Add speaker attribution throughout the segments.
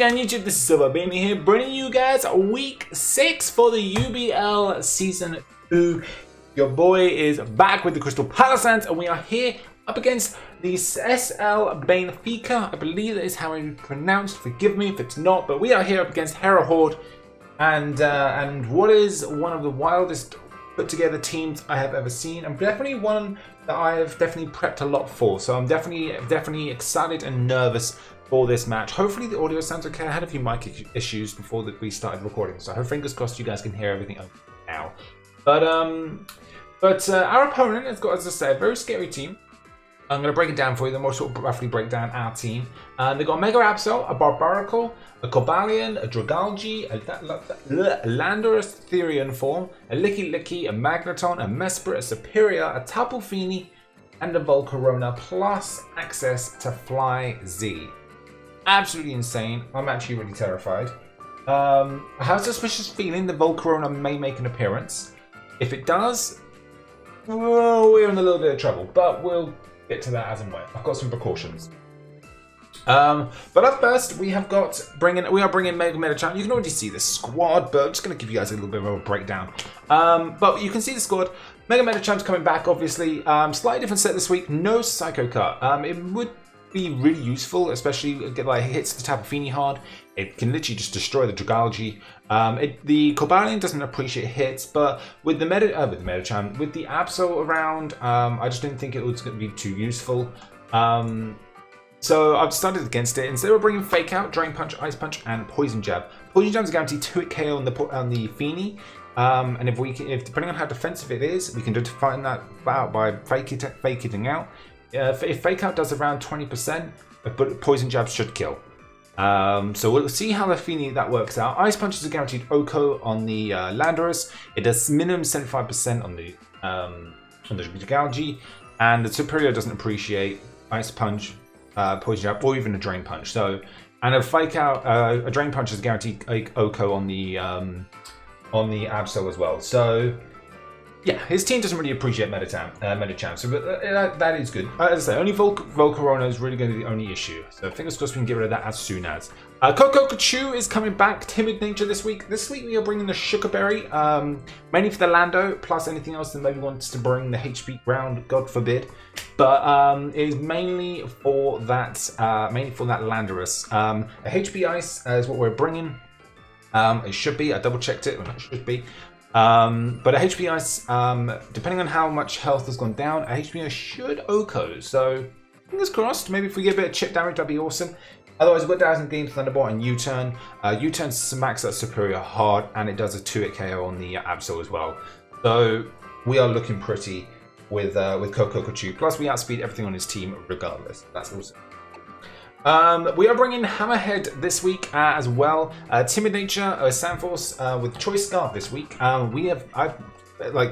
Speaker 1: again, YouTube, this is SilverBeanie here, bringing you guys week 6 for the UBL Season 2. Your boy is back with the Crystal Palossands, and we are here up against the SL Banefica. I believe that is how it's pronounced. Forgive me if it's not, but we are here up against HeraHorde, and what is one of the wildest put together teams I have ever seen, and definitely one that I have definitely prepped a lot for. So I'm definitely excited and nervous for this match. Hopefully the audio sounds okay. I had a few mic issues before we started recording, so I hope, fingers crossed, you guys can hear everything now. But our opponent has got, as I say, a very scary team. I'm going to break it down for you, then we'll sort of roughly break down our team. They've got a Mega Absol, a Barbarical, a Cobalion, a Dragalge, a Landorus Therian form, a Licky, a Magneton, a Mesprit, a Superior, a Tapu Fini, and a Volcarona, plus access to Fly Z. Absolutely insane. I'm actually really terrified. I have a suspicious feeling the Volcarona may make an appearance. If it does, well, we're in a little bit of trouble, but we'll get to that as and when. I've got some precautions. But up first, we are bringing Mega Medicham. You can already see the squad, but I'm just going to give you guys a little bit of a breakdown. But you can see the squad. Mega Medicham's coming back, obviously. Slightly different set this week. No Psycho Cut. It would be really useful, especially like hits the Tapu Fini hard. It can literally just destroy the Dragalge. The Cobalion doesn't appreciate hits, but with the Medicham, with the Absol around, I just didn't think it was going to be too useful. So I've decided against it. Instead, we're bringing Fake Out, Drain Punch, Ice Punch, and Poison Jab. Poison Jab is guaranteed 2-hit KO on the Fini, and if depending on how defensive it is, we can define that out by faking out. If Fake Out does around 20%, but Poison Jab should kill. So we'll see how the Fini that works out. Ice Punch is a guaranteed OHKO on the Landorus. It does minimum 75% on the Dragalge, and the Superior doesn't appreciate Ice Punch, Poison Jab, or even a Drain Punch. So, and a Fake Out, a Drain Punch is guaranteed OHKO on the Absol as well. So yeah, his team doesn't really appreciate Medicham, so that is good. As I say, only Volcarona is really going to be the only issue. So fingers crossed we can get rid of that as soon as. Cocokachu is coming back. Timid Nature this week. This week we are bringing the Sugarberry, mainly for the Lando, plus anything else that maybe wants to bring the HP round, God forbid. But it is mainly for that, Landorus. A HP Ice is what we're bringing. It should be. I double checked it, and it should be. But a HP Ice, depending on how much health has gone down, a HP Ice should OHKO. So fingers crossed. Maybe if we get a bit of chip damage, that'd be awesome. Otherwise, we've got Dazzling Gleam, Thunderbolt, and U-Turn. U-Turn smacks that Superior hard, and it does a 2-hit KO on the Absol as well. So we are looking pretty with Cocokachu. Plus, we outspeed everything on his team regardless. That's awesome. We are bringing Hammerhead this week as well. Timid Nature, Sandforce with Choice Scarf this week. I've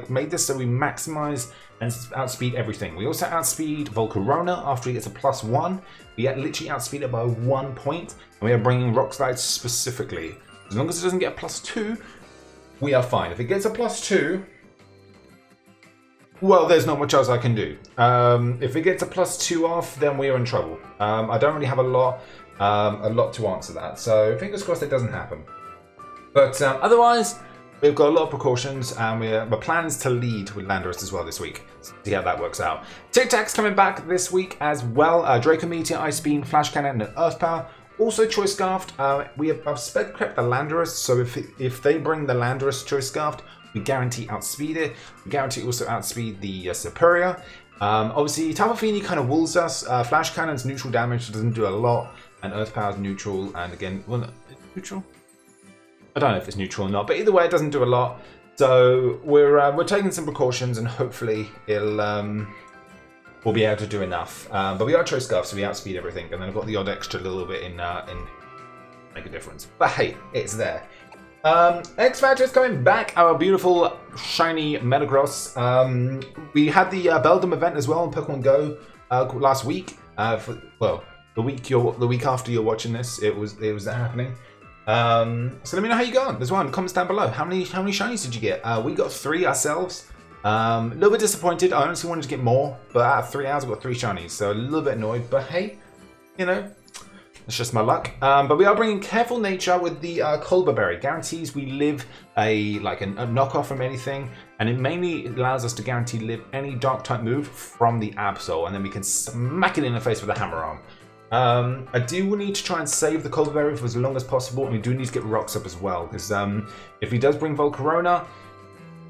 Speaker 1: made this so we maximize and outspeed everything. We also outspeed Volcarona after he gets a +1. We literally outspeed it by 1 point, and we are bringing Rock Slide specifically. As long as it doesn't get a +2, we are fine. If it gets a +2, well, there's not much else I can do. If it gets a +2 off, then we're in trouble. I don't really have a lot to answer that, so fingers crossed it doesn't happen. But otherwise, we've got a lot of precautions, and my plan is to lead with Landorus as well this week. So see how that works out. SixftHax coming back this week as well. Draco Meteor, Ice Beam, Flash Cannon, and Earth Power. Also Choice Scarfed. I've sped crept the Landorus, so if they bring the Landorus Choice Scarfed, we guarantee outspeed it. We guarantee also outspeed the Superior. Obviously, Tapu Fini kind of wools us. Flash Cannon's neutral damage, doesn't do a lot, and Earth Power's neutral. And again, well, neutral? I don't know if it's neutral or not, but either way, it doesn't do a lot. So we're taking some precautions, and hopefully we'll be able to do enough. But we are Choice Scarf, so we outspeed everything, and then I've got the odd extra little bit in make a difference. But hey, it's there. X Factor is coming back, our beautiful shiny Metagross. We had the Beldum event as well on Pokemon Go last week. The week after you're watching this, it was happening. So let me know how you got on. There's one. Comments down below. How many shinies did you get? We got 3 ourselves. A little bit disappointed. I honestly wanted to get more, but out of 3 hours, I got 3 shinies. So a little bit annoyed. But hey, you know, It's just my luck. But we are bringing Careful Nature with the Culber Berry. Guarantees we live a knockoff from anything, and it mainly allows us to guarantee live any dark type move from the Absol, and then we can smack it in the face with a hammer arm. I do need to try and save the Culber Berry for as long as possible, and we do need to get rocks up as well, because if he does bring Volcarona,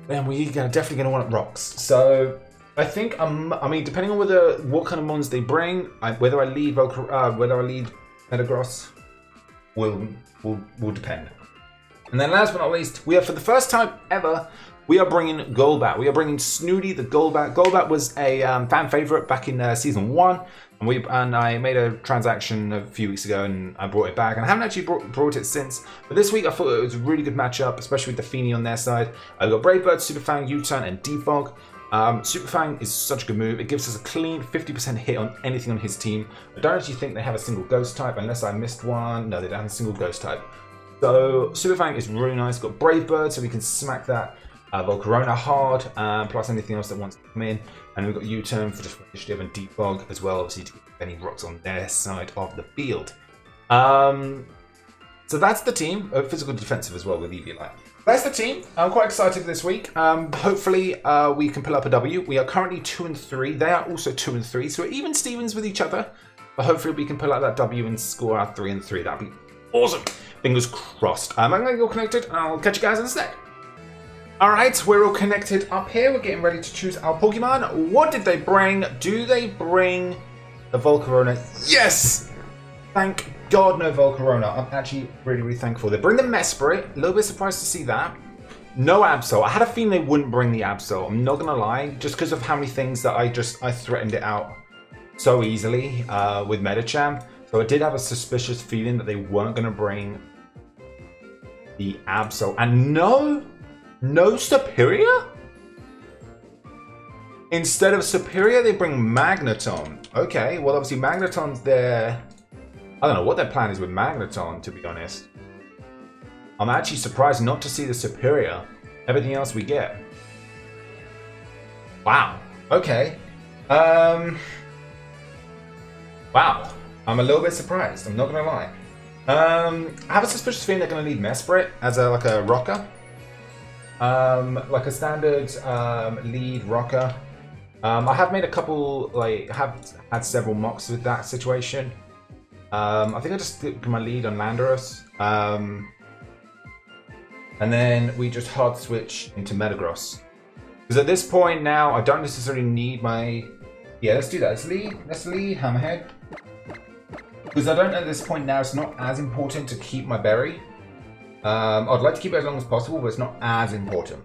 Speaker 1: then we're definitely going to want rocks. So I think I mean, depending on what kind of mons they bring, whether I lead Metagross will depend. And then last but not least, we are, for the first time ever, we are bringing Golbat. We are bringing Snooty the Golbat. Golbat was a fan favorite back in Season 1, and I made a transaction a few weeks ago and I brought it back. And I haven't actually brought it since. But this week I thought it was a really good matchup, especially with the Feeny on their side. I've got Brave Bird, Super Fang, U-Turn, and Defog. Super Fang is such a good move. It gives us a clean 50% hit on anything on his team. I don't actually think they have a single ghost type, unless I missed one. No, they don't have a single ghost type. So Super Fang is really nice. Got Brave Bird, so we can smack that Volcarona hard, plus anything else that wants to come in. And we've got U-Turn for just initiative and Defog as well, obviously, to get any rocks on their side of the field. So that's the team. Physical defensive as well with EV Light. That's the team. I'm quite excited this week. Hopefully we can pull up a W. We are currently 2-3. They are also 2-3, so we're even Stevens with each other. But hopefully we can pull out that W and score our 3-3. That'd be awesome. Fingers crossed. I'm going to get all connected, and I'll catch you guys in a sec. Alright, we're all connected up here. We're getting ready to choose our Pokemon. What did they bring? Do they bring the Volcarona? Yes! Thank God, no Volcarona. I'm actually really, really thankful. They bring the Mesprit. A little bit surprised to see that. No Absol. I had a feeling they wouldn't bring the Absol. I'm not gonna lie, just because of how many things that I threatened it out so easily with Medicham. So I did have a suspicious feeling that they weren't gonna bring the Absol. And no Superior? Instead of Superior, they bring Magneton. Okay, well obviously Magneton's there. I don't know what their plan is with Magneton, to be honest. I'm actually surprised not to see the Superior. Everything else we get. Wow. Okay. Wow. I'm a little bit surprised. I'm not gonna lie. I have a suspicious feeling they're gonna need Mesprit as like a rocker. Like a standard lead rocker. I have made a couple, have had several mocks with that situation. I think I just did my lead on Landorus. And then we just hard switch into Metagross. Because at this point now, I don't necessarily need my... Yeah, let's do that. Let's lead Hammerhead. Because I don't know at this point now, it's not as important to keep my berry. I'd like to keep it as long as possible, but it's not as important.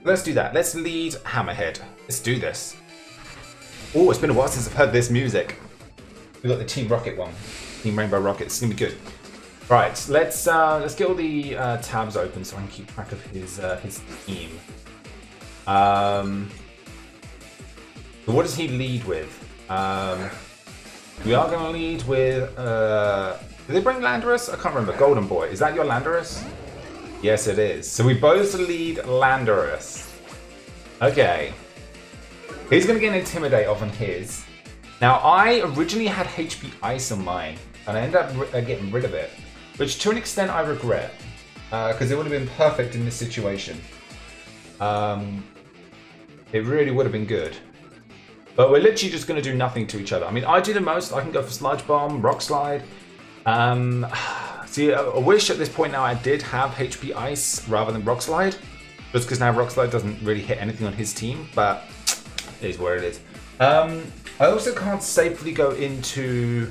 Speaker 1: Let's do that. Let's lead Hammerhead. Let's do this. Oh, it's been a while since I've heard this music. We've got the Team Rocket one. Team Rainbow Rocket. It's going to be good. Right, let's get all the tabs open so I can keep track of his team. So what does he lead with? We are going to lead with... did they bring Landorus? I can't remember. Golden Boy. Is that your Landorus? Yes, it is. So we both lead Landorus. Okay. He's going to get an Intimidate off on his. Now, I originally had HP Ice on mine, and I ended up getting rid of it. Which, to an extent, I regret. Because it would have been perfect in this situation. It really would have been good. But we're literally just going to do nothing to each other. I mean, I do the most. I can go for Sludge Bomb, Rock Slide. See, I wish at this point now I did have HP Ice rather than Rock Slide. Just because now Rock Slide doesn't really hit anything on his team. But it is where it is. I also can't safely go into...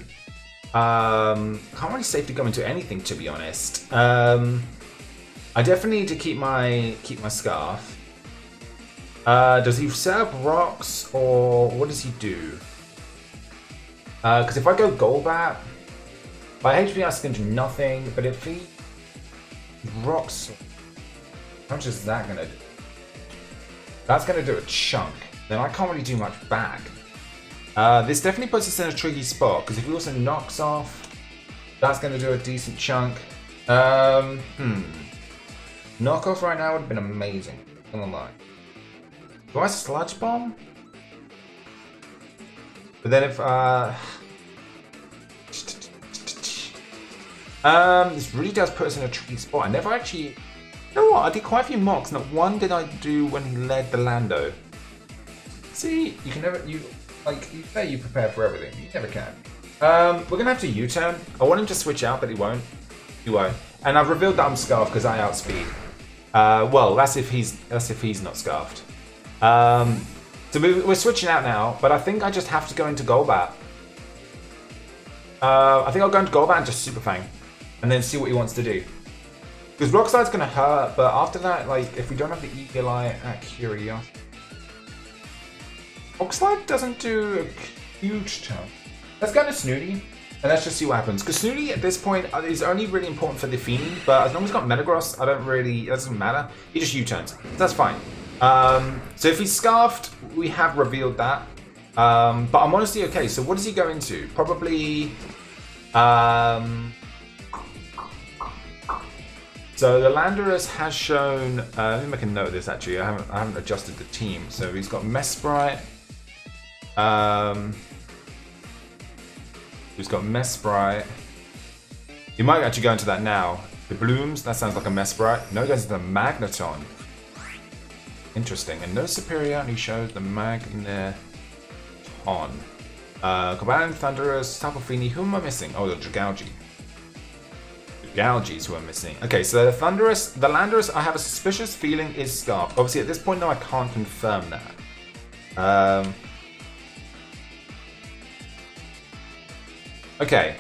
Speaker 1: can't really safely go into anything, to be honest. I definitely need to keep my Scarf. Does he set up rocks, or what does he do? Because if I go Golbat, my HP Ice can do nothing, but if he rocks, how much is that going to do? That's going to do a chunk. Then I can't really do much back. This definitely puts us in a tricky spot, because if he also knocks off, that's going to do a decent chunk. Knock off right now would have been amazing. I'm not gonna lie. Do I Sludge Bomb? But then if This really does put us in a tricky spot. I never actually... You know what? I did quite a few mocks. Not one did I do when he led the Lando. See, you can never... You say you prepare for everything. You never can. We're going to have to U-turn. I want him to switch out, but he won't. He won't. And I've revealed that I'm scarfed because I outspeed. Well, that's if he's not scarfed. So we're switching out now, but I think I just have to go into Golbat. I think I'll go into Golbat and just Super Fang. And then see what he wants to do. Because Rock Slide's going to hurt, but after that, like, if we don't have the Eagle Eye at Curiosity... Rock Slide doesn't do a huge chunk. Let's go into Snooty, and let's just see what happens. Because Snooty, at this point, is only really important for the Feeny, but as long as he's got Metagross, it doesn't matter. He just U-turns. So that's fine. So if he's Scarfed, we have revealed that. But I'm honestly okay. So what does he go into? Probably... So the Landorus has shown... let me make a note of this, actually. I haven't adjusted the team. So he's got Mesprit. He's got Mesprit. You might actually go into that now. The Blooms, that sounds like a Mesprit. No, he goes into the Magneton. Interesting. And no superiority shows the Magneton. Command, Thunderous, Tapu Fini. Who am I missing? Oh, the Dragalge. Dragalge's who I'm missing. Okay, so the Thunderous, the Landorus, I have a suspicious feeling is Scarf. Obviously, at this point now, I can't confirm that. Okay,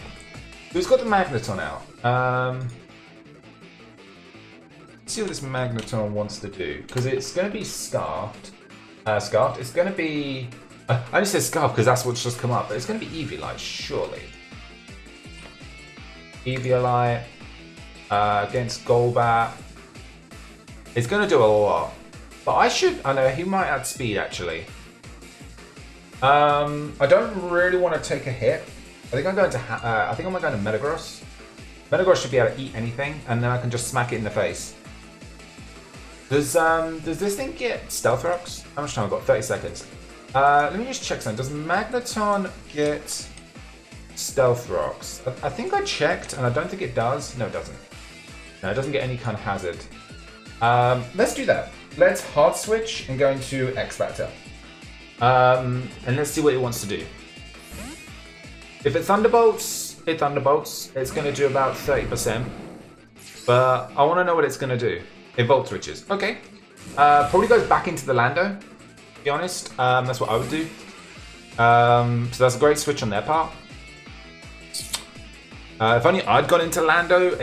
Speaker 1: who's got the Magneton out? Let's see what this Magneton wants to do, because it's going to be Scarfed. It's going to be... I only say Scarf because that's what's just come up, but it's going to be Eviolite, surely. Eviolite against Golbat. It's going to do a lot, but I know he might add speed actually. I don't really want to take a hit. I think I'm going to Metagross. Metagross should be able to eat anything, and then I can just smack it in the face. Does this thing get Stealth Rocks? How much time I've got? 30 seconds. Let me just check something. Does Magneton get Stealth Rocks? I think I checked, and I don't think it does. No, it doesn't. No, it doesn't get any kind of hazard. Let's do that. Let's hard switch and go into X Factor. And let's see what it wants to do. If it Thunderbolts, it Thunderbolts. It's going to do about 30%. But I want to know what it's going to do. It Volt Switches. Okay. Probably goes back into the Lando, to be honest. That's what I would do. So that's a great switch on their part. If only I'd gone into Lando,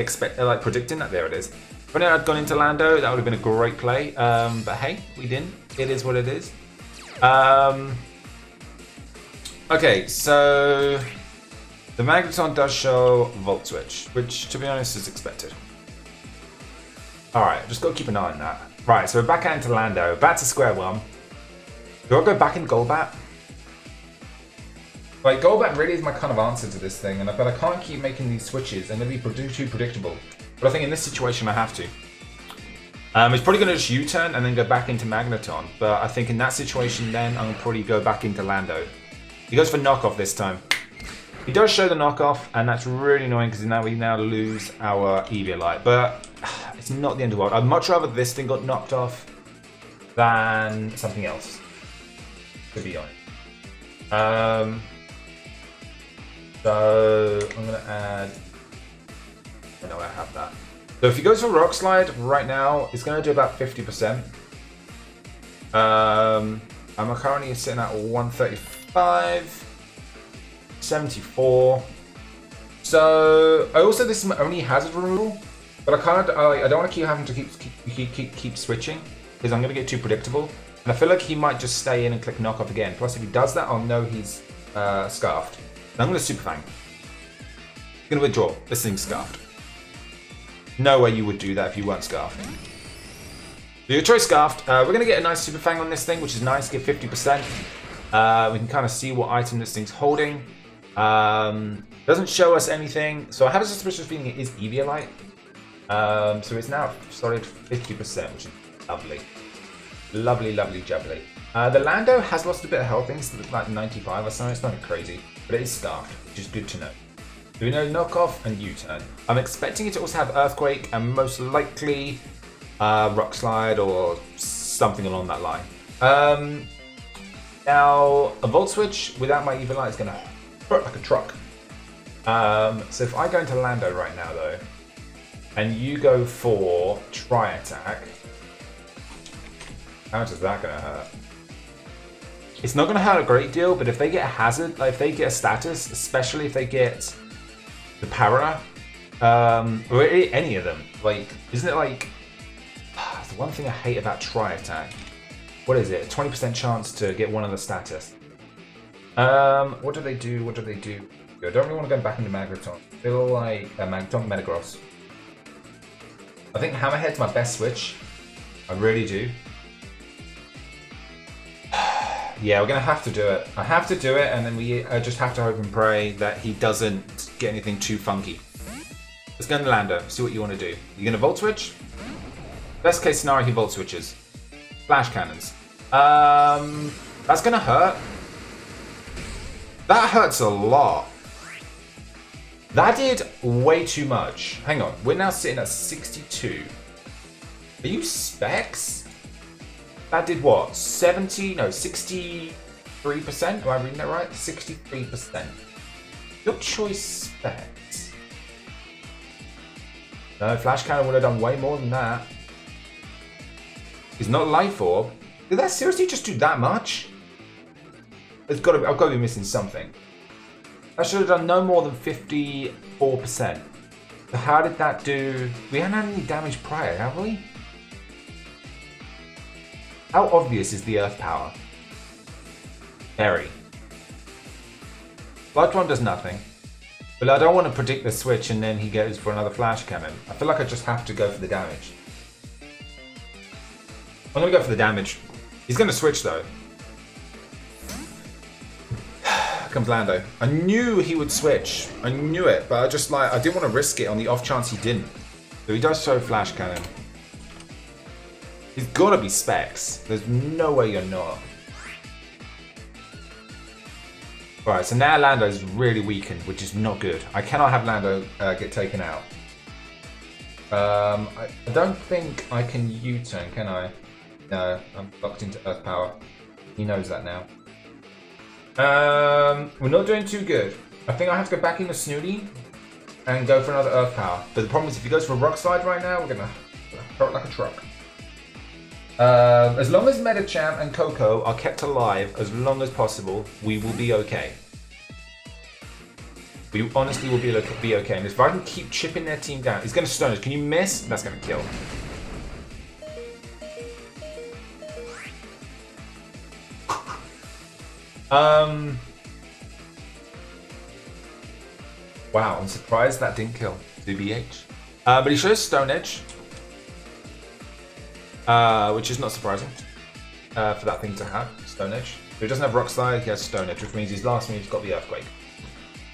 Speaker 1: predicting that. There it is. If only I'd gone into Lando, that would have been a great play. But hey, we didn't. It is what it is. Okay, so the Magneton does show Volt Switch, which, to be honest, is expected. Alright, just got to keep an eye on that. Right, so we're back out into Lando, back to square one. Do I go back in Golbat? Like, Golbat really is my kind of answer to this thing, but I can't keep making these switches, and they'll be too predictable. But I think in this situation I have to. It's probably going to just U-turn and then go back into Magneton, but I think in that situation then I'm going to probably go back into Lando. He goes for knockoff this time. He does show the knockoff, and that's really annoying because now we lose our Eviolite, but it's not the end of the world. I'd much rather this thing got knocked off than something else, to be honest. So I'm going to add... I know I have that. So if he goes for Rock Slide right now, it's going to do about 50%. I'm currently sitting at 135, 74. So I also, this is my only hazard removal, but I don't want to keep having to keep switching because I'm going to get too predictable. And I feel like he might just stay in and click knockoff again. Plus, if he does that, I'll know he's scarfed. I'm going to Super Fang. I'm going to withdraw. This thing's scarfed. No way you would do that if you weren't scarfed. So your choice scarfed. We're going to get a nice Super Fang on this thing, which is nice. Get 50%. We can kind of see what item this thing's holding. Doesn't show us anything. So I have a suspicious feeling it is Eviolite. So it's now solid 50%, which is lovely. Lovely, lovely, jubbly. The Lando has lost a bit of health. I think it's like 95 or something. It's not crazy. But it is scarfed, which is good to know. We know knockoff and U-turn. I'm expecting it to also have earthquake and most likely rock slide or something along that line. Now a volt switch without my EV light is gonna hurt like a truck. So if I go into Lando right now though, and you go for tri-attack, how much is that gonna hurt? It's not gonna hurt a great deal, but if they get a hazard, like if they get a status, especially if they get the para, or any of them, like, isn't it like, the one thing I hate about tri-attack, what is it, 20% chance to get one of the status. What do they do, what do they do? I don't really want to go back into Magneton. I feel like Magneton Metagross. I think Hammerhead's my best switch. I really do. Yeah, we're gonna have to do it. I have to do it, and then we just have to hope and pray that he doesn't get anything too funky. Let's go into Lando, see what you want to do. You're gonna Volt Switch? Best case scenario, he Volt Switches. Flash Cannons. That's gonna hurt. That hurts a lot. That did way too much. Hang on, we're now sitting at 62. Are you specs? That did what? 70? No, 63%? Am I reading that right? 63%. Your choice specs. No, Flash Cannon would have done way more than that. He's not Life Orb. Did that seriously just do that much? I've got to be missing something. That should have done no more than 54%. So how did that do? We haven't had any damage prior, have we? How obvious is the Earth Power? Very. Blood Drum does nothing. But I don't want to predict the switch and then he goes for another Flash Cannon. I feel like I just have to go for the damage. I'm going to go for the damage. He's going to switch though. Comes Lando. I knew he would switch. I knew it, but I didn't want to risk it on the off chance he didn't. So he does show Flash Cannon. He's got to be specs. There's no way you're not. Alright, so now Lando's really weakened, which is not good. I cannot have Lando get taken out. I don't think I can U-turn, can I? No, I'm locked into Earth Power. He knows that now. We're not doing too good. I think I have to go back into Snooty and go for another Earth Power. But the problem is if he goes for a Rock Slide right now, we're gonna hurt like a truck. As long as Medicham and Coco are kept alive as long as possible, we will be okay. We honestly will be okay. And if I can keep chipping their team down, he's going to stun us. Can you miss? That's going to kill. Wow, I'm surprised that didn't kill DBH. But he shows Stone Edge. Which is not surprising for that thing to have, Stone Edge. If he doesn't have Rock Slide, he has Stone Edge, which means his last move's got the Earthquake.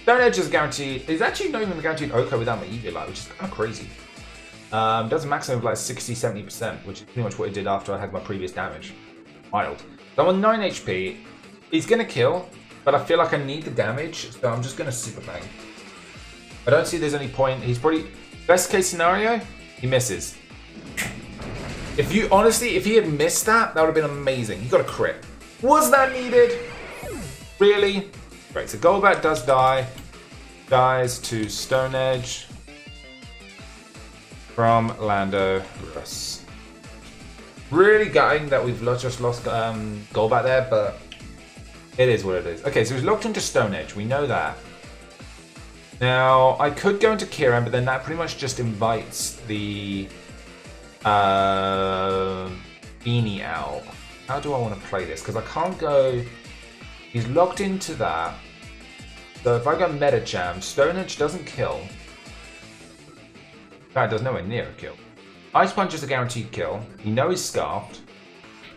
Speaker 1: Stone Edge is guaranteed. He's actually not even guaranteed Oko without my EV Light, which is kind of crazy. Does a maximum of like 60-70%, which is pretty much what it did after I had my previous damage. Wild. So I'm on 9 HP. He's gonna kill, but I feel like I need the damage, so I'm just gonna Super Bang. I don't see there's any point. He's probably best case scenario, he misses. If you honestly, if he had missed that, that would have been amazing. He got a crit. Was that needed? Really? Great. So Golbat does die. Dies to Stone Edge from Lando Russ. Really gutting that we've just lost Golbat there, but it is what it is. Okay, so he's locked into Stone Edge. We know that. Now I could go into Kiran, but then that pretty much just invites the Beanie out. How do I want to play this? Because I can't go. He's locked into that. So if I go Medicham, Stone Edge doesn't kill. That does nowhere near a kill. Ice Punch is a guaranteed kill. You know he's scarfed.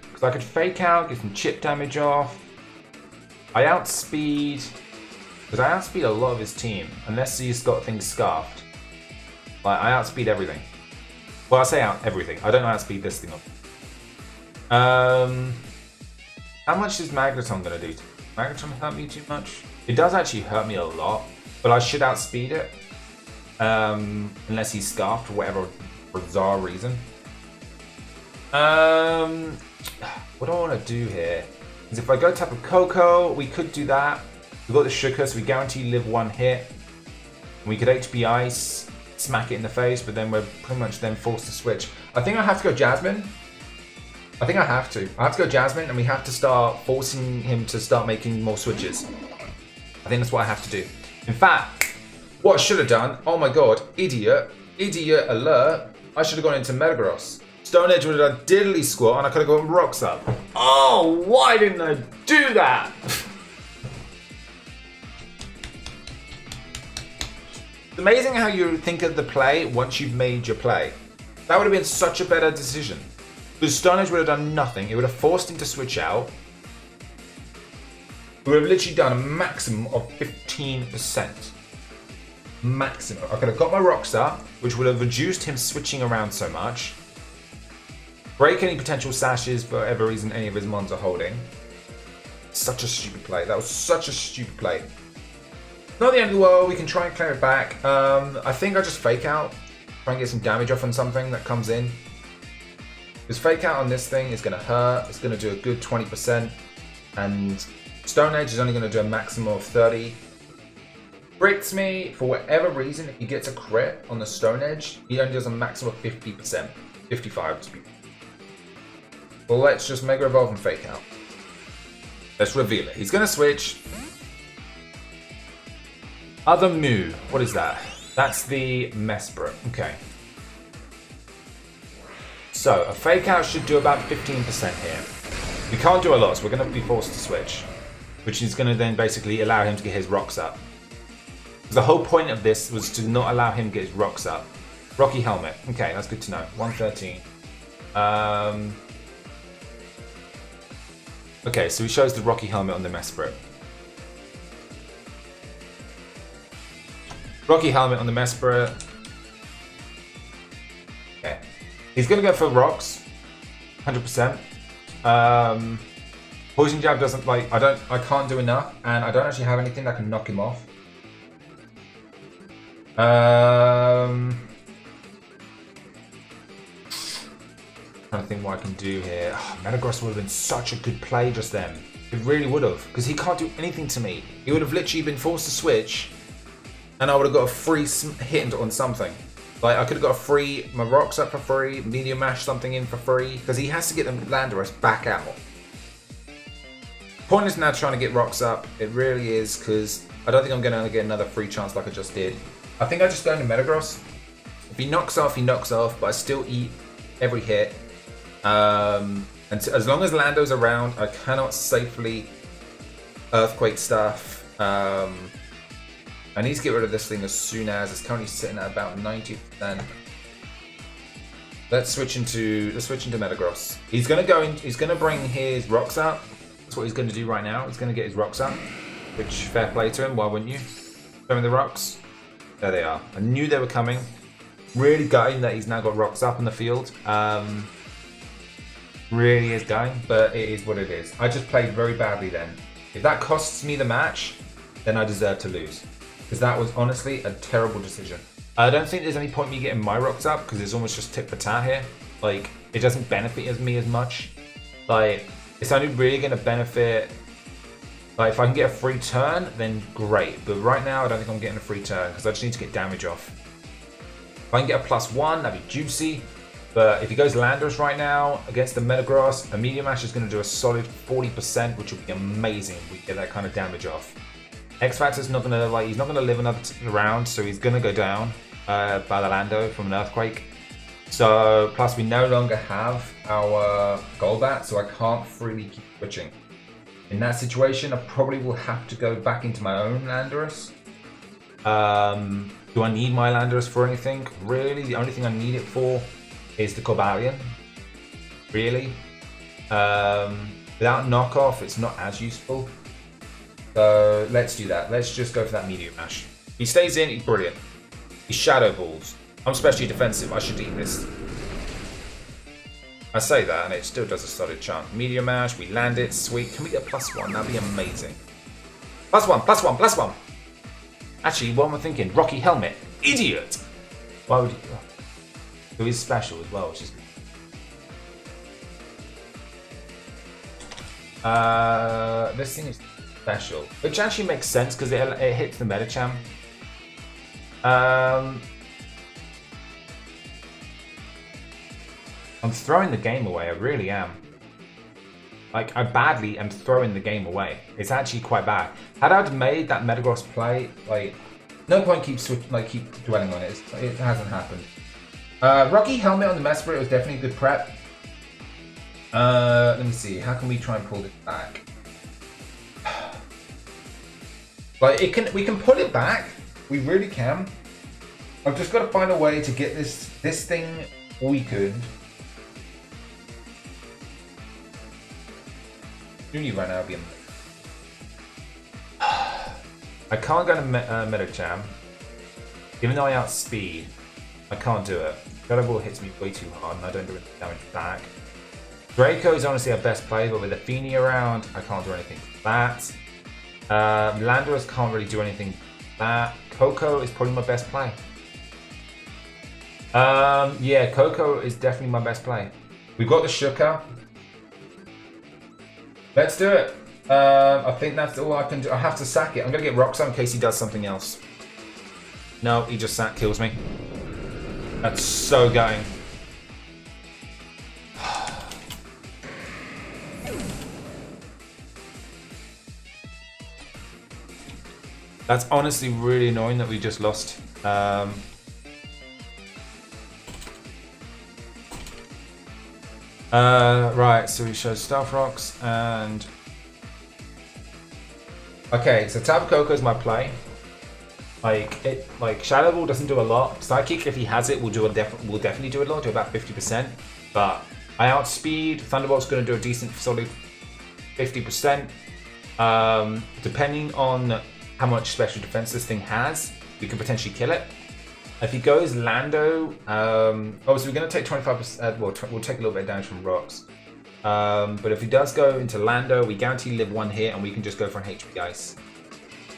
Speaker 1: Because I could fake out, get some chip damage off. I outspeed. Because I outspeed a lot of his team. Unless he's got things scarfed. Like, I outspeed everything. Well, I say out everything. I don't know how to speed this thing up. How much is Magneton going to do? Magneton hurt me too much? It does actually hurt me a lot. but I should outspeed it. Unless he's scarfed for whatever bizarre reason. What do I want to do here? Is if I go tap a Coco, we could do that. We've got the Shooker, so we guarantee live 1 hit. We could HP Ice, smack it in the face, but then we're pretty much then forced to switch. I think I have to go Jasmine. I think I have to. I have to go Jasmine, and we have to start forcing him to start making more switches. I think that's what I have to do. In fact, what I should have done, oh my god, idiot alert, I should have gone into Metagross. Stone Edge would have done diddly squat, and I could have gone Rocks up. Oh, why didn't I do that? It's amazing how you think of the play once you've made your play. That would have been such a better decision. Because Stone Edge would have done nothing. It would have forced him to switch out. We would have literally done a maximum of 15%. Maximum. I could have got my Rocks up, which would have reduced him switching around so much. Break any potential sashes for whatever reason any of his mons are holding. Such a stupid play. That was such a stupid play. Not the end of the world. We can try and clear it back. I think I just fake out. Try and get some damage off on something that comes in. Because fake out on this thing is going to hurt. It's going to do a good 20%. And Stone Edge is only going to do a maximum of 30. Crits me, for whatever reason, if he gets a crit on the Stone Edge, he only does a maximum of 50%. 55 to be. Well, let's just Mega Evolve and fake out. Let's reveal it. He's going to switch. Other Moo. What is that? That's the Mesprit. Okay. So, a fake out should do about 15% here. We can't do a lot, so we're going to be forced to switch. Which is going to then basically allow him to get his Rocks up. The whole point of this was to not allow him to get his Rocks up. Rocky Helmet. Okay, that's good to know. 113. Okay, so he shows the Rocky Helmet on the Mesprit. Rocky Helmet on the Mesprit. Okay. He's gonna go for Rocks. 100%. Poison Jab doesn't like I can't do enough, and I don't actually have anything that can knock him off. Trying to think what I can do here. Oh, Metagross would have been such a good play just then. It really would have, because he can't do anything to me. He would have literally been forced to switch, and I would have got a free hit on something. Like, I could have got a free, my Rocks up for free, Medium Mash something in for free, because he has to get the Landorus back out. Point is now trying to get Rocks up. It really is, because I don't think I'm going to get another free chance like I just did. I think I just go into Metagross. If he knocks off, he knocks off, but I still eat every hit. And as long as Lando's around, I cannot safely Earthquake stuff. I need to get rid of this thing as soon as it's currently sitting at about 90%. Let's switch into Metagross. He's gonna go in. He's gonna bring his Rocks up. That's what he's gonna do right now. He's gonna get his Rocks up. Which, fair play to him. Why wouldn't you? Show me the Rocks. There they are. I knew they were coming. Really gutting that he's now got Rocks up in the field. Really is gutting, but it is what it is. I just played very badly then. If that costs me the match, then I deserve to lose. Because that was honestly a terrible decision. I don't think there's any point me getting my Rocks up, because it's almost just tit for tat here. Like, it doesn't benefit me as much. Like, it's only really going to benefit... Like, if I can get a free turn, then great. But right now, I don't think I'm getting a free turn, because I just need to get damage off. If I can get a +1, that'd be juicy. But if he goes Landorus right now against the Metagross, a Medium Mash is going to do a solid 40%, which would be amazing if we get that kind of damage off. X Factor's not going to, like, he's not going to live another round, so he's going to go down by the Lando from an Earthquake. So, plus we no longer have our Golbat, so I can't freely keep switching. In that situation, I probably will have to go back into my own Landorus. Do I need my Landorus for anything? Really, the only thing I need it for is the Cobalion. Really. Without knockoff, it's not as useful. So let's do that. Let's just go for that Medium Mash. He stays in, he's brilliant. He Shadow Balls. I'm especially defensive, I should eat this. I say that and it still does a solid chunk. Medium Mash, we land it, sweet. Can we get a +1? That'd be amazing. +1, +1, +1. Actually, what am I thinking? Rocky Helmet. Idiot! Why would he... So he's special as well, which is... this thing is special. Which actually makes sense, because it hits the Metacham. I'm throwing the game away, I really am. Like, I badly am throwing the game away. It's actually quite bad. Had I made that Metagross play, like, no point keep dwelling on it. It hasn't happened. Rocky Helmet on the Mesper, it was definitely a good prep. Let me see, how can we try and pull this back? Like, we can pull it back. We really can. I've just got to find a way to get this thing weakened. Junior right now being. I can't go to Metacham. Even though I outspeed, I can't do it. Shadow hits me way too hard and I don't do any damage back. Draco is honestly our best play, but with Athene around, I can't do anything for that. Landorus can't really do anything for that. Coco is probably my best play. Yeah, Coco is definitely my best play. We've got the Shuka. Let's do it. I think that's all I can do. I have to sack it. I'm going to get Roxanne in case he does something else. No, he just kills me. That's so going. That's honestly really annoying that we just lost. Right, so we show Stealth Rocks and... Okay, so Tapu Koko is my play. Like Shadow Ball doesn't do a lot. Psychic, if he has it, will definitely do a lot, do about 50%. But I outspeed. Thunderbolt's going to do a decent, solid 50%. Depending on how much special defense this thing has, we can potentially kill it. If he goes Lando, oh, so we're going to take 25%. Well, we'll take a little bit of damage from rocks. But if he does go into Lando, we guarantee live one hit, and we can just go for an HP Ice.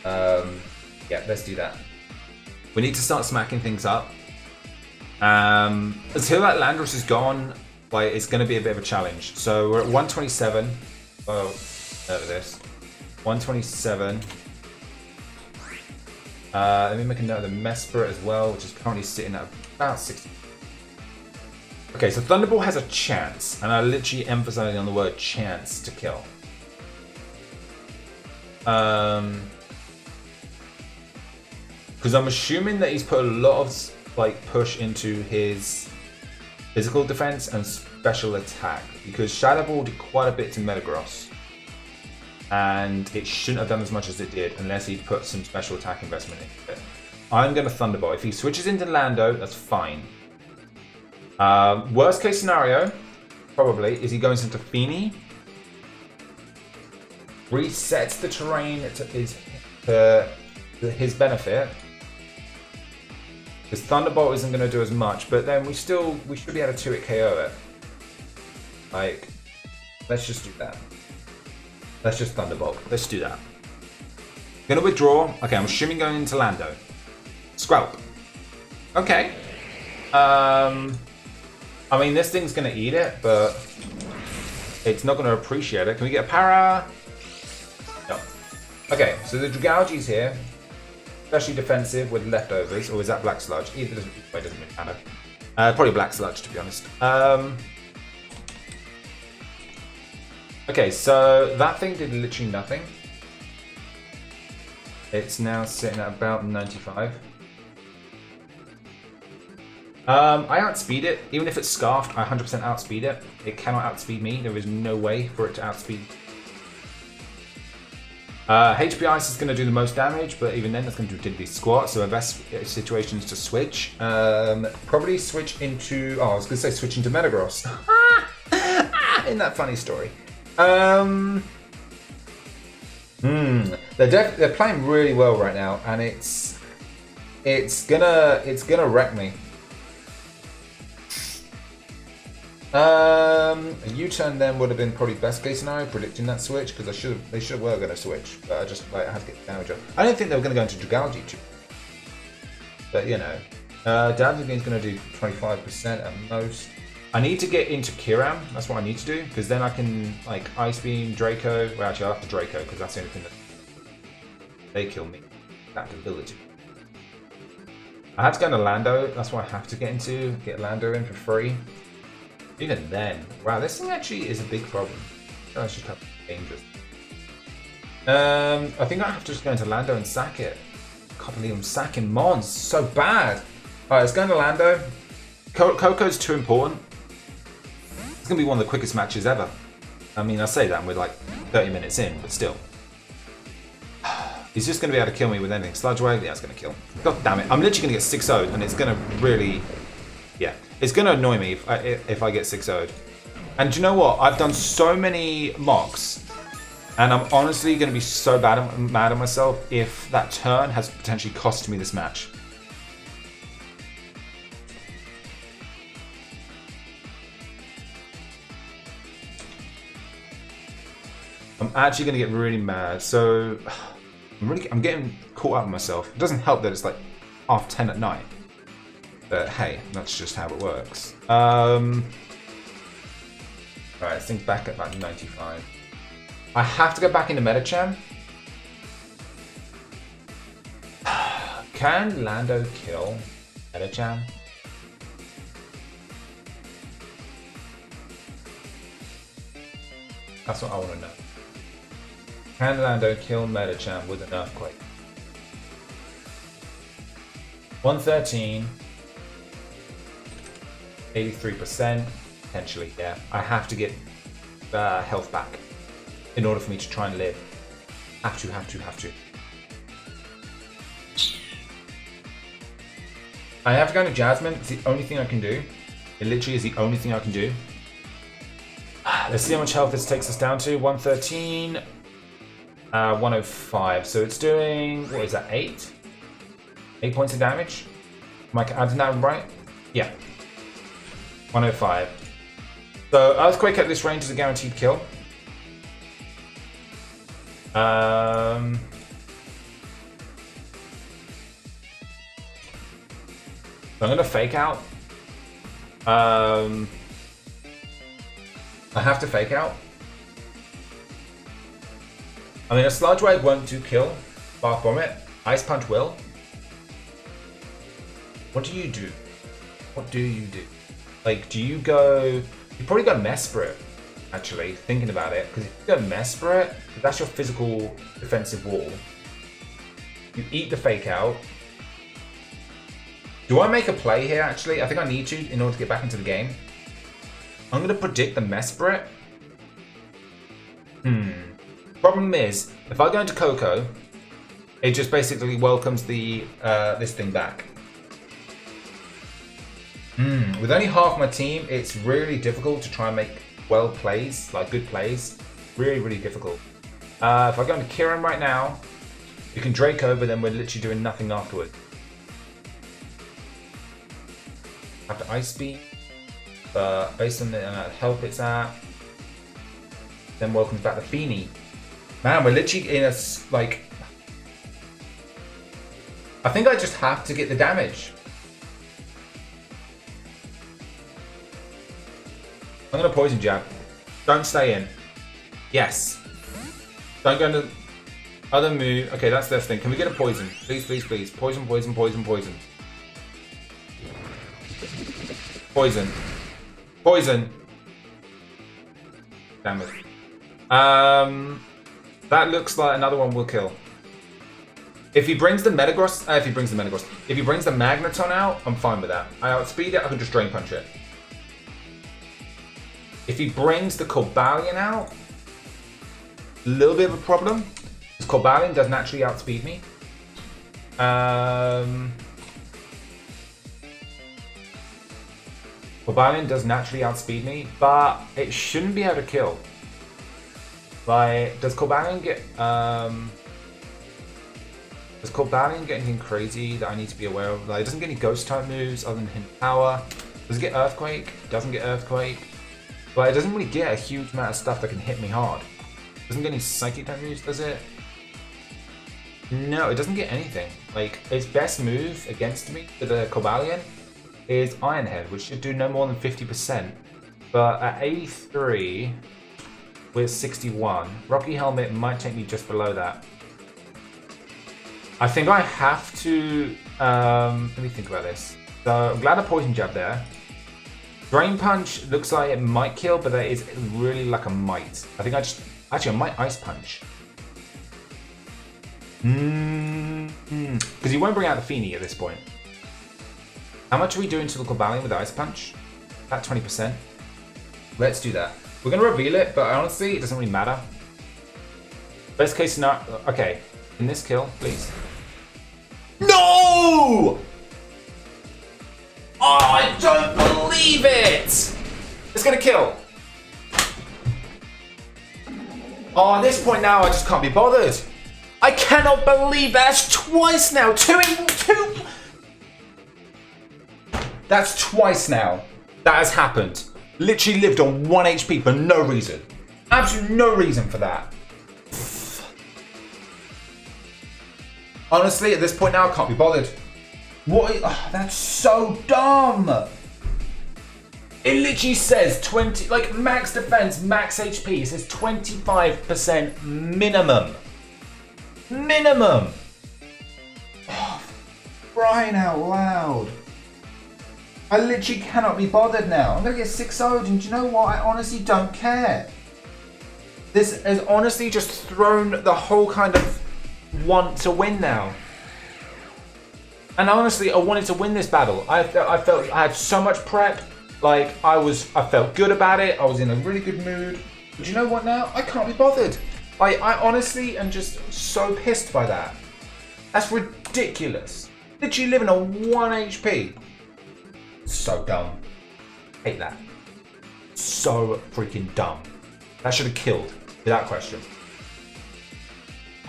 Speaker 1: Yeah, let's do that. We need to start smacking things up. Until that Landorus is gone, like, it's going to be a bit of a challenge. So we're at 127. Oh, look at this. 127. Let me make a note of the Mesper as well, which is currently sitting at about 60. Okay, so Thunderbolt has a chance, and I literally emphasizing on the word chance to kill. Because I'm assuming that he's put a lot of like push into his physical defense and special attack, because Shadow Ball did quite a bit to Metagross, and it shouldn't have done as much as it did unless he'd put some special attack investment into it. I'm going to Thunderbolt. If he switches into Lando, that's fine. Worst case scenario, probably, is he goes into Feeny, resets the terrain to his benefit, because Thunderbolt isn't going to do as much, but then we should be able to 2-hit KO it. Like, let's just do that. Let's just Thunderbolt. Let's do that. Gonna withdraw. Okay, I'm assuming going into Lando. Squelp. Okay. I mean, this thing's gonna eat it, but it's not gonna appreciate it. Can we get a para? No. Okay, so the Dragalge's here. Especially defensive with leftovers, or is that Black Sludge? Either doesn't really matter. Probably Black Sludge, to be honest. Okay, so that thing did literally nothing. It's now sitting at about 95. I outspeed it. Even if it's scarfed, I 100% outspeed it. It cannot outspeed me. There is no way for it to outspeed. HP Ice is going to do the most damage, but even then that's going to do diddly squat. So our best situation is to switch. Probably switch into... Oh, I was going to say switch into Metagross. Isn't that funny story? They're playing really well right now, and it's gonna wreck me. A U-turn then would have been probably best case scenario, predicting that switch, because they should have were going to switch, but I just I had to get damage up. I don't think they were going to go into Dragalge, to be But you know, Damage is going to do 25% at most. I need to get into Kiram. That's what I need to do, because then I can like Ice Beam, Draco. Well, actually, I have to Draco because that's the only thing that they kill me. That ability. I have to go into Lando. That's what I have to get into. Get Lando in for free. Even then, wow, this thing actually is a big problem. That's just dangerous. I think I have to just go into Lando and sack it. I can't believe I'm sacking Mons. So bad. Alright, let's go into Lando. Coco's too important. It's going to be one of the quickest matches ever. I mean, I say that and we're like 30 minutes in, but still. He's just going to be able to kill me with anything. Sludge Wave, yeah, it's going to kill. God damn it. I'm literally going to get 6-0'd and it's going to really... Yeah, it's going to annoy me if I get 6-0'd. And do you know what? I've done so many mocks and I'm honestly going to be so mad at myself if that turn has potentially cost me this match. I'm actually going to get really mad. So I'm getting caught up in myself. It doesn't help that it's like half 10 at night. But hey, that's just how it works. Alright, I think back at like 95. I have to go back into Metacham. Can Lando kill Metacham? That's what I want to know. Can Lando kill Metacham with an Earthquake? 113. 83%. Potentially, yeah. I have to get health back in order for me to try and live. Have to. I have to go into Jasmine. It's the only thing I can do. It literally is the only thing I can do. Let's see how much health this takes us down to. 113. 105. So it's doing, what is that, 8? 8 points of damage? Am I adding that right? Yeah. 105. So Earthquake at this range is a guaranteed kill. So I'm going to fake out. I have to fake out. I mean, a Sludge Wave won't do kill. Bath Bomb it. Ice Punch will. What do you do? What do you do? Like, do you go... You probably go Mesprit, actually, thinking about it. Because if you go Mesprit, that's your physical defensive wall. You eat the fake out. Do I make a play here, actually? I think I need to in order to get back into the game. I'm going to predict the Mesprit. Problem is, if I go into Coco, it just basically welcomes the this thing back. With only half my team, it's really difficult to try and make plays, like good plays. Really, really difficult. If I go into Kiran right now, you can Draco, but then we're literally doing nothing afterwards. I have to Ice Beam, but based on the health it's at, then welcomes back the Feeny. Man, we're literally in a, like... I think I just have to get the damage. I'm going to Poison Jab. Don't stay in. Yes. Don't go into other move. Okay, that's their thing. Can we get a Poison? Please, please, please. Poison, poison, poison, poison. Poison. Poison. Damn it. That looks like another one will kill. If he brings the Metagross, if he brings the Magneton out, I'm fine with that. I outspeed it, I can just Drain Punch it. If he brings the Cobalion out, a little bit of a problem. Because Cobalion does naturally outspeed me. Cobalion does naturally outspeed me, but it shouldn't be able to kill. Like, does Cobalion get anything crazy that I need to be aware of? Like, it doesn't get any ghost type moves other than Hint Power. Does it get Earthquake? Doesn't get Earthquake. But it doesn't really get a huge amount of stuff that can hit me hard. Doesn't get any psychic type moves, does it? No, it doesn't get anything. Like, its best move against me for the Cobalion is Iron Head, which should do no more than 50%. But at 83, with 61, Rocky Helmet might take me just below that. I think I have to, let me think about this. So I'm glad I Poison Jab there. Drain Punch looks like it might kill, but that is really like a might. I think actually I might Ice Punch. Because he won't bring out the Feeny at this point. How much are we doing to the Cobalion with Ice Punch? About 20%. Let's do that. We're going to reveal it, but honestly, it doesn't really matter. Best case scenario. Okay. In this kill, please. No! Oh, I don't believe it! It's going to kill. Oh, at this point now, I just can't be bothered. I cannot believe that's twice now. Two. That's twice now. That has happened. Literally lived on 1 HP for no reason. Absolutely no reason for that. Honestly, at this point now, I can't be bothered. What? Oh, that's so dumb. It literally says 20, like max defense, max HP. It says 25% minimum. Minimum. Oh, crying out loud. I literally cannot be bothered now. I'm going to get 6-0'd, and do you know what? I honestly don't care. This has honestly just thrown the whole kind of want to win now. And honestly, I wanted to win this battle. I felt I had so much prep. Like, I felt good about it. I was in a really good mood. But you know what now? I can't be bothered. I honestly am just so pissed by that. That's ridiculous. Literally living on 1 HP. So dumb. Hate that. So freaking dumb. That should have killed, without question.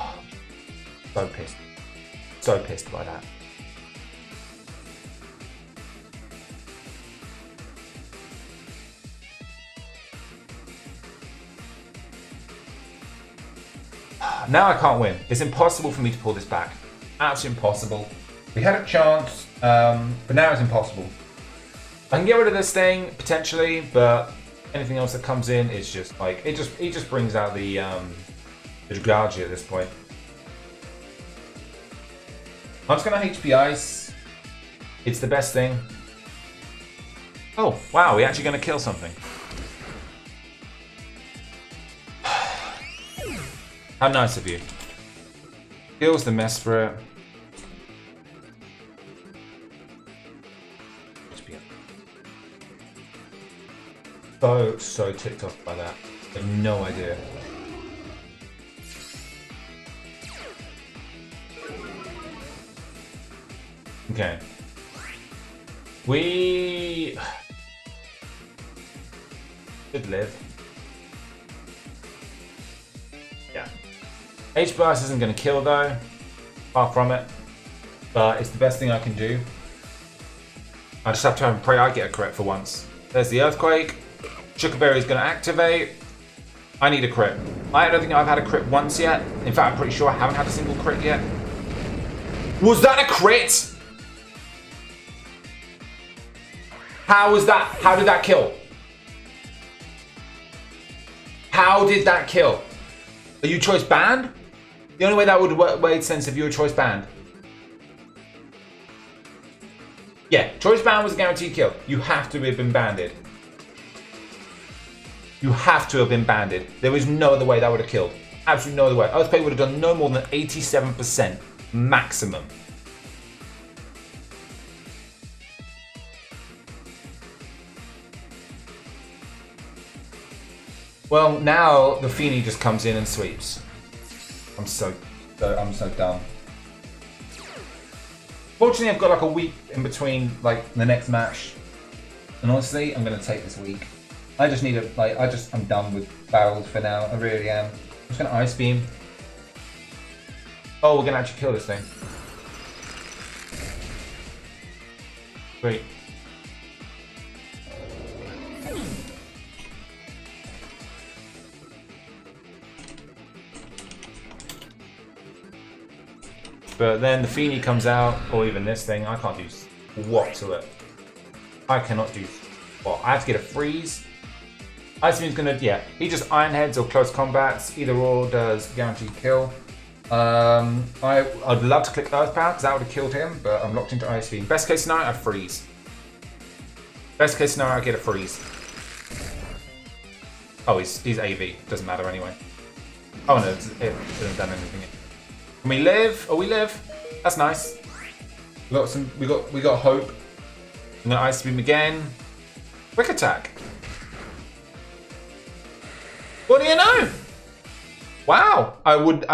Speaker 1: Oh, so pissed. So pissed by that. Now I can't win. It's impossible for me to pull this back. Absolutely impossible. We had a chance, but now it's impossible. I can get rid of this thing potentially, but anything else that comes in is just like it just brings out the Druddigon at this point. I'm just gonna HP Ice. It's the best thing. Oh wow, we're actually gonna kill something. How nice of you. Kills the Mesprit. So ticked off by that. I have no idea. Okay. We should live. Yeah. H-Blast isn't going to kill though. Far from it. But it's the best thing I can do. I just have to hope and pray I get a crit for once. There's the Earthquake. Sugarberry is going to activate. I need a crit. I don't think I've had a crit once yet. In fact, I'm pretty sure I haven't had a single crit yet. Was that a crit? How was that? How did that kill? How did that kill? Are you choice banned? The only way that would have made sense if you were choice banned. Yeah, choice ban was a guaranteed kill. You have to have been banded. You have to have been banded. There was no other way that would have killed. Absolutely no other way. Earthquake would have done no more than 87% maximum. Well, now the Feeny just comes in and sweeps. I'm so dumb. Fortunately, I've got like a week in between like the next match, and honestly, I'm gonna take this week. I just need I'm done with barrels for now. I really am. I'm just gonna Ice Beam. Oh, we're gonna actually kill this thing. Great. but then the Feeny comes out, or even this thing. I can't do what to it. I cannot do what. I have to get a freeze. Ice Beam's gonna, yeah, he just Iron Heads or close combats. Either or does guaranteed kill. I'd love to click Earth Power because that would have killed him, but I'm locked into Ice Beam. Best case scenario, I freeze. Best case scenario, I get a freeze. Oh, he's AV. Doesn't matter anyway. Oh no, it hasn't done anything yet. Can we live? Oh, we live. That's nice. We got hope. I'm gonna Ice Beam again. Quick attack. What do you know? Wow, I would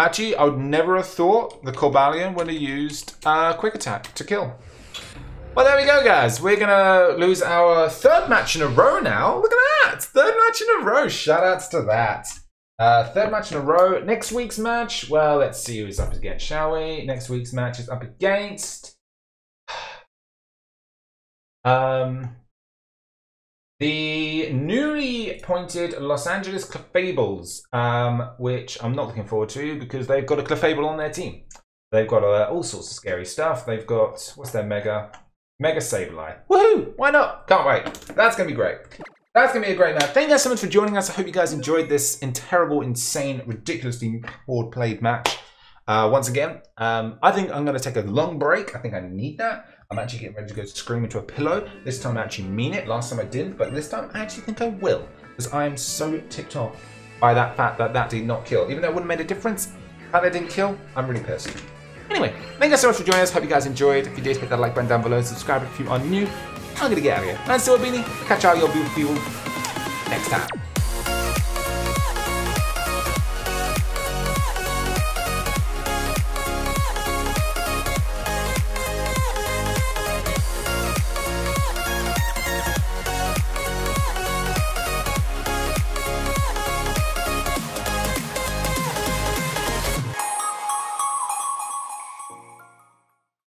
Speaker 1: never have thought the Cobalion would have used quick attack to kill. Well, there we go, guys. We're gonna lose our third match in a row now. Look at that, third match in a row. Shout outs to that. Third match in a row. Next week's match, well, let's see who's up against, shall we? Next week's match is up against the newly appointed Los Angeles Clefables, which I'm not looking forward to because they've got a Clefable on their team. They've got all sorts of scary stuff. They've got, what's their Mega Sableye. Woohoo! Why not? Can't wait. That's going to be great. That's going to be a great match. Thank you guys so much for joining us. I hope you guys enjoyed this terrible, insane, ridiculously hard played match. Once again, I think I'm going to take a long break. I think I need that. I'm actually getting ready to go scream into a pillow. This time I actually mean it. Last time I didn't, but this time I actually think I will. Because I am so ticked off by that fact that that did not kill. Even though it wouldn't have made a difference, how they didn't kill, I'm really pissed. Anyway, thank you guys so much for joining us. Hope you guys enjoyed. If you did, hit that like button down below. Subscribe if you are new. I'm going to get out of here. I'm SilverBeanie. Catch all your beautiful people next time.